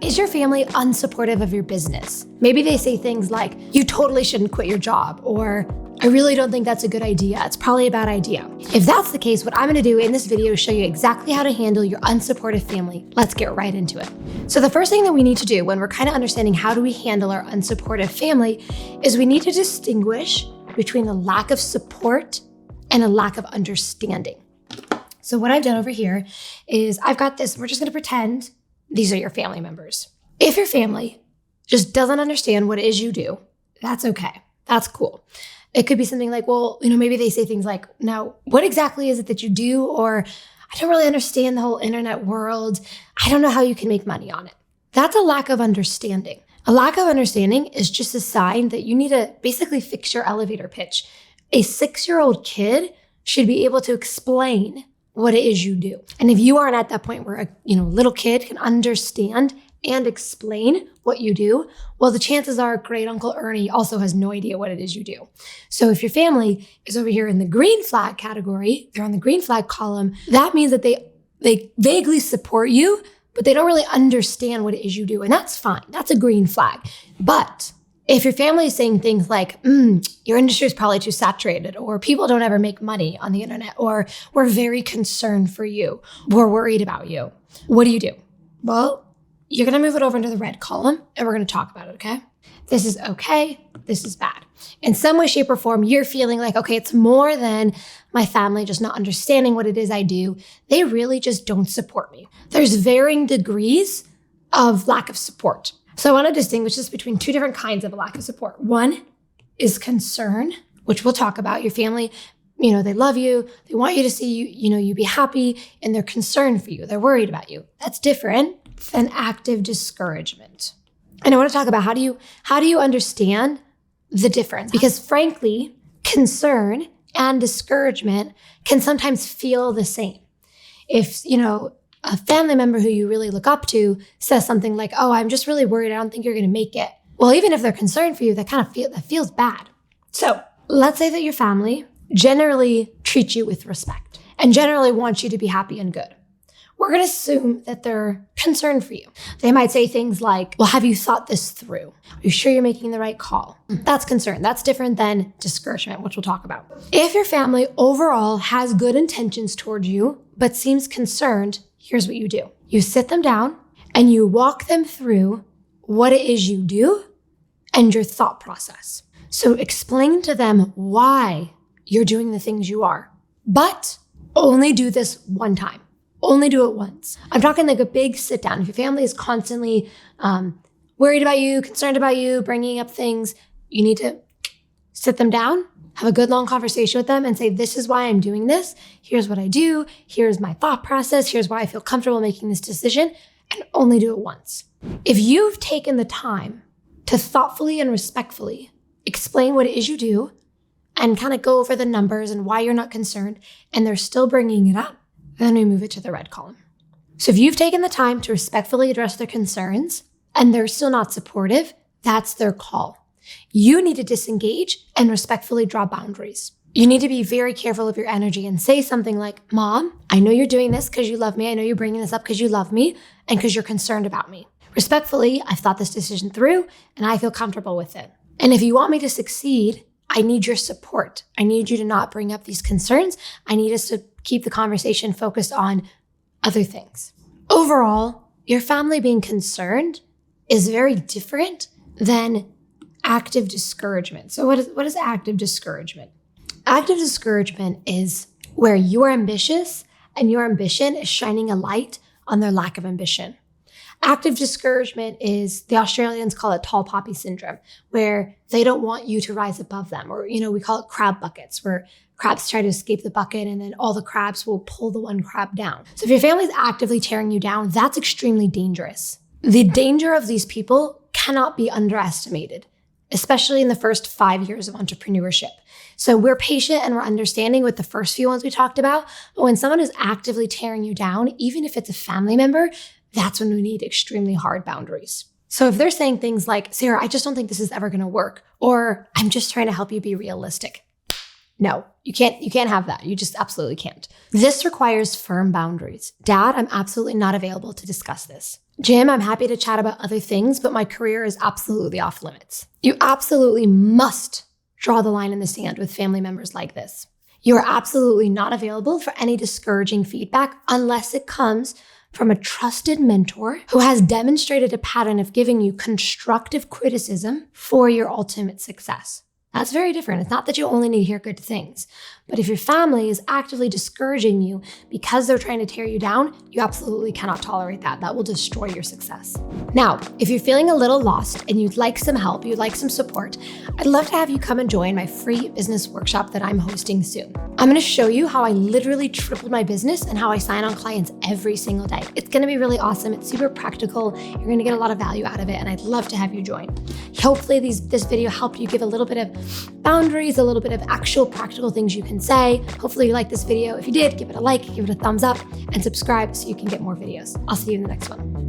Is your family unsupportive of your business? Maybe they say things like, you totally shouldn't quit your job, or I really don't think that's a good idea. It's probably a bad idea. If that's the case, what I'm gonna do in this video is show you exactly how to handle your unsupportive family. Let's get right into it. So the first thing that we need to do when we're kind of understanding how do we handle our unsupportive family is we need to distinguish between a lack of support and a lack of understanding. So what I've done over here is I've got this, we're just gonna pretend these are your family members. If your family just doesn't understand what it is you do, that's okay. That's cool. It could be something like, well, maybe they say things like, now, what exactly is it that you do? Or I don't really understand the whole internet world. I don't know how you can make money on it. That's a lack of understanding. A lack of understanding is just a sign that you need to basically fix your elevator pitch. A 6-year-old kid should be able to explain what it is you do. And if you aren't at that point where a little kid can understand and explain what you do, well, the chances are great Uncle Ernie also has no idea what it is you do. So if your family is over here in the green flag category, they're on the green flag column, that means that they vaguely support you, but they don't really understand what it is you do. And that's fine. That's a green flag. But if your family is saying things like, your industry is probably too saturated, or people don't ever make money on the internet, or we're very concerned for you, we're worried about you, what do you do? Well, you're gonna move it over into the red column and we're gonna talk about it, okay? This is okay, this is bad. In some way, shape, or form, you're feeling like, okay, it's more than my family just not understanding what it is I do. They really just don't support me. There's varying degrees of lack of support. So I want to distinguish this between two different kinds of lack of support. One is concern, which we'll talk about. Your family, they love you. They want you to see you be happy, and they're concerned for you. They're worried about you. That's different than active discouragement. And I want to talk about how do you understand the difference? Because frankly, concern and discouragement can sometimes feel the same. If, a family member who you really look up to says something like, oh, I'm just really worried. I don't think you're going to make it. Well, even if they're concerned for you, that feels bad. So let's say that your family generally treats you with respect and generally wants you to be happy and good. We're going to assume that they're concerned for you. They might say things like, well, have you thought this through? Are you sure you're making the right call? That's concern. That's different than discouragement, which we'll talk about. If your family overall has good intentions toward you, but seems concerned, here's what you do. You sit them down and you walk them through what it is you do and your thought process. So explain to them why you're doing the things you are, but only do this one time. Only do it once. I'm talking like a big sit down. If your family is constantly worried about you, concerned about you, bringing up things, you need to sit them down, have a good long conversation with them and say, this is why I'm doing this. Here's what I do. Here's my thought process. Here's why I feel comfortable making this decision, and only do it once. If you've taken the time to thoughtfully and respectfully explain what it is you do and kind of go over the numbers and why you're not concerned, and they're still bringing it up, then we move it to the red column. So if you've taken the time to respectfully address their concerns and they're still not supportive, that's their call. You need to disengage and respectfully draw boundaries. You need to be very careful of your energy and say something like, Mom, I know you're doing this because you love me. I know you're bringing this up because you love me and because you're concerned about me. Respectfully, I've thought this decision through and I feel comfortable with it. And if you want me to succeed, I need your support. I need you to not bring up these concerns. I need us to keep the conversation focused on other things. Overall, your family being concerned is very different than active discouragement. So what is active discouragement? Active discouragement is where you're ambitious and your ambition is shining a light on their lack of ambition. Active discouragement is, the Australians call it tall poppy syndrome, where they don't want you to rise above them. Or, we call it crab buckets, where crabs try to escape the bucket and then all the crabs will pull the one crab down. So if your family's actively tearing you down, that's extremely dangerous. The danger of these people cannot be underestimated, especially in the first 5 years of entrepreneurship. So we're patient and we're understanding with the first few ones we talked about, but when someone is actively tearing you down, even if it's a family member, that's when we need extremely hard boundaries. So if they're saying things like, Sarah, I just don't think this is ever going to work, or I'm just trying to help you be realistic. No, you can't have that. You just absolutely can't. This requires firm boundaries. Dad, I'm absolutely not available to discuss this. Jim, I'm happy to chat about other things, but my career is absolutely off limits. You absolutely must draw the line in the sand with family members like this. You are absolutely not available for any discouraging feedback unless it comes from a trusted mentor who has demonstrated a pattern of giving you constructive criticism for your ultimate success. That's very different. It's not that you only need to hear good things, but if your family is actively discouraging you because they're trying to tear you down, you absolutely cannot tolerate that. That will destroy your success. Now, if you're feeling a little lost and you'd like some help, you'd like some support, I'd love to have you come and join my free business workshop that I'm hosting soon. I'm going to show you how I literally tripled my business and how I sign on clients every single day. It's going to be really awesome. It's super practical. You're going to get a lot of value out of it, and I'd love to have you join. Hopefully this video helped you give a little bit of boundaries, a little bit of actual practical things you can say. Hopefully you liked this video. If you did, give it a like, give it a thumbs up, and subscribe so you can get more videos. I'll see you in the next one.